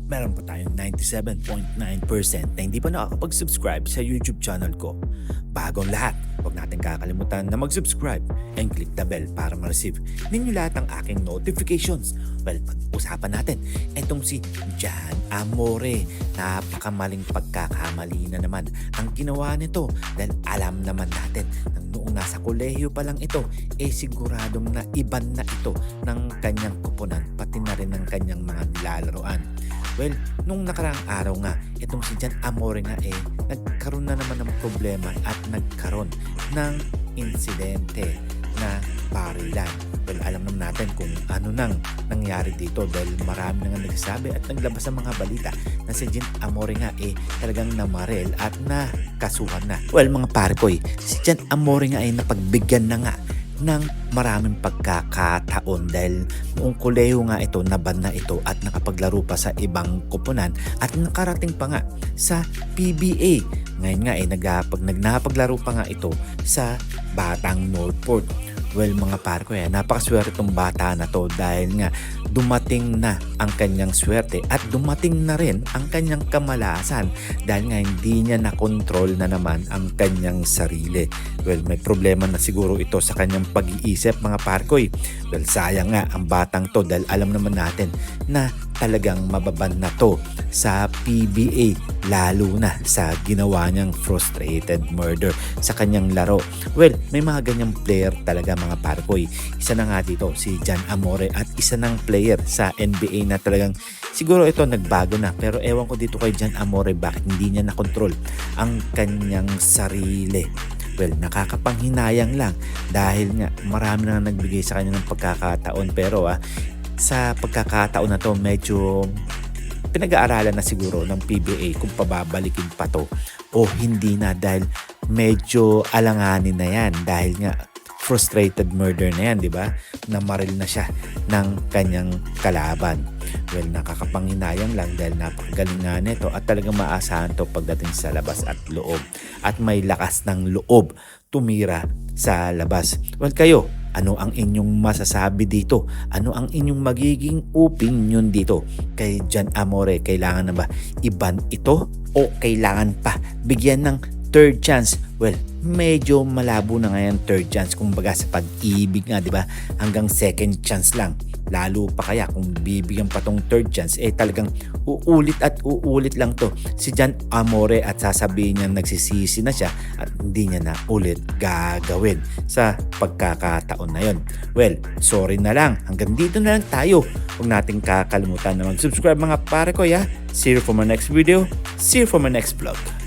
meron pa tayong 97.9% na hindi pa nakakapag-subscribe sa YouTube channel ko. Bagong lahat, huwag natin kakalimutan na mag-subscribe and click the bell para ma-receive ninyo lahat ng aking notifications. Well, pag-usapan natin, etong si Jan Amore. Napakamaling pagkakamali na naman ang ginawa nito dahil alam naman natin na noong nasa kolehiyo pa lang ito, siguradong na iban na ito ng kanyang kupunan pati na rin ng kanyang mga nilalaroan. Well, nung nakaraang araw nga, itong si Jan Amore nga nagkaroon na naman ng problema at nagkaroon ng insidente na barilan. Well, alam naman natin kung ano nang nangyari dito dahil marami nang nagsasabi at naglabas ang mga balita na si Jan Amore nga talagang namarel at nakasuhan na. Well, mga parkoy, si Jan Amore nga napagbigyan na nga ng maraming pagkakataon dahil noong kolehiyo nga ito, naban na ito at nakapaglaro pa sa ibang koponan at nakarating pa nga sa PBA. Ngayon nga pag nagnapaglaro pa nga ito sa Batang Northport. Well, mga parko, napakaswerte itong bata na to dahil nga dumating na ang kanyang swerte at dumating na rin ang kanyang kamalasan dahil nga hindi niya nakontrol na naman ang kanyang sarili. Well, may problema na siguro ito sa kanyang pag-iisip, mga parkoy. Well, sayang nga ang batang to dahil alam naman natin na talagang mababan na to sa PBA, lalo na sa ginawa niyang frustrated murder sa kanyang laro. Well, may mga ganyang player talaga, mga parkoy. Isa na nga dito si Jan Amore at isa ng player sa NBA na talagang siguro ito nagbago na, pero ewan ko dito kay Jan Amore bakit hindi niya nakontrol ang kanyang sarili. Well, nakakapanghinayang lang dahil nga marami na nagbigay sa kanya ng pagkakataon, pero sa pagkakataon na to medyo pinag-aaralan na siguro ng PBA kung pababalikin pa to o hindi na dahil medyo alanganin na yan dahil nga frustrated murder na yan, di ba? Namaril na siya ng kanyang kalaban. Well, nakakapanghinayang lang dahil napakagaling nga nito at talagang maasahan to pagdating sa labas at loob. At may lakas ng loob tumira sa labas. Well, kayo, ano ang inyong masasabi dito? Ano ang inyong magiging opinion dito kay Jan Amore? Kailangan na ba iban ito o kailangan pa bigyan ng third chance? Well, medyo malabo na ngayon third chance, kumbaga sa pag-ibig nga, di ba? Hanggang second chance lang. Lalo pa kaya kung bibigyan pa tong third chance, talagang uulit at uulit lang to si Jan Amore at sasabihin niya nagsisisi na siya at hindi niya na ulit gagawin sa pagkakataon na yon. Well, sorry na lang. Hanggang dito na lang tayo. Huwag nating kakalimutan na mag-subscribe, mga pare ko. See you for my next video. See you for my next vlog.